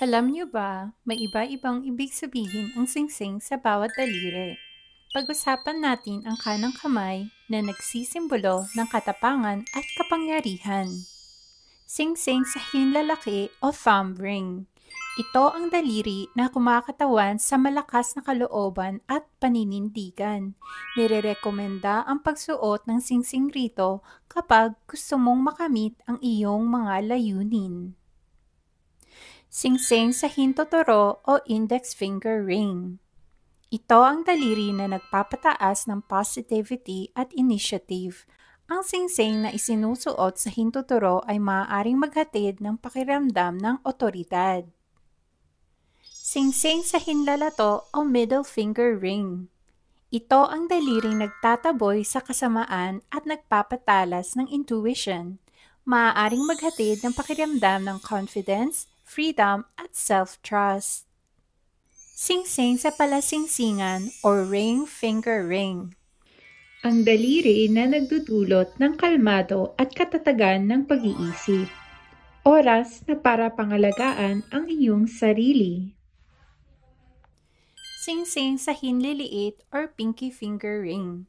Alam niyo ba, may iba-ibang ibig sabihin ang singsing sa bawat daliri. Pag-usapan natin ang kanang kamay na nagsisimbolo ng katapangan at kapangyarihan. Singsing sa hinlalaki o thumb ring. Ito ang daliri na kumakatawan sa malakas na kalooban at paninindigan. Nirerekomenda ang pagsuot ng singsing rito kapag gusto mong makamit ang iyong mga layunin. Singsing sa hintotoro o index finger ring. Ito ang daliri na nagpapataas ng positivity at initiative. Ang singsing na isinusuot sa hintuturo ay maaaring maghatid ng pakiramdam ng otoridad. Singsing sa hinlalato o middle finger ring. Ito ang daliring nagtataboy sa kasamaan at nagpapatalas ng intuition. Maaaring maghatid ng pakiramdam ng confidence, freedom at self-trust. Singsing sa palasingsingan or ring finger ring. Ang daliri na nagdudulot ng kalmado at katatagan ng pag-iisip. Oras na para pangalagaan ang iyong sarili. Singsing sa hinliliit or pinky finger ring.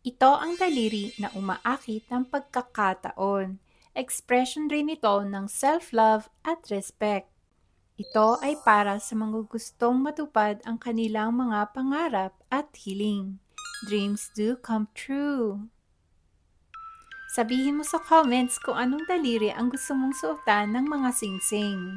Ito ang daliri na umaakit ng pagkakataon. Expression rin ito ng self-love at respect. Ito ay para sa mga gustong matupad ang kanilang mga pangarap at hiling. Dreams do come true. Sabihin mo sa comments kung anong daliri ang gusto mong suotan ng mga singsing.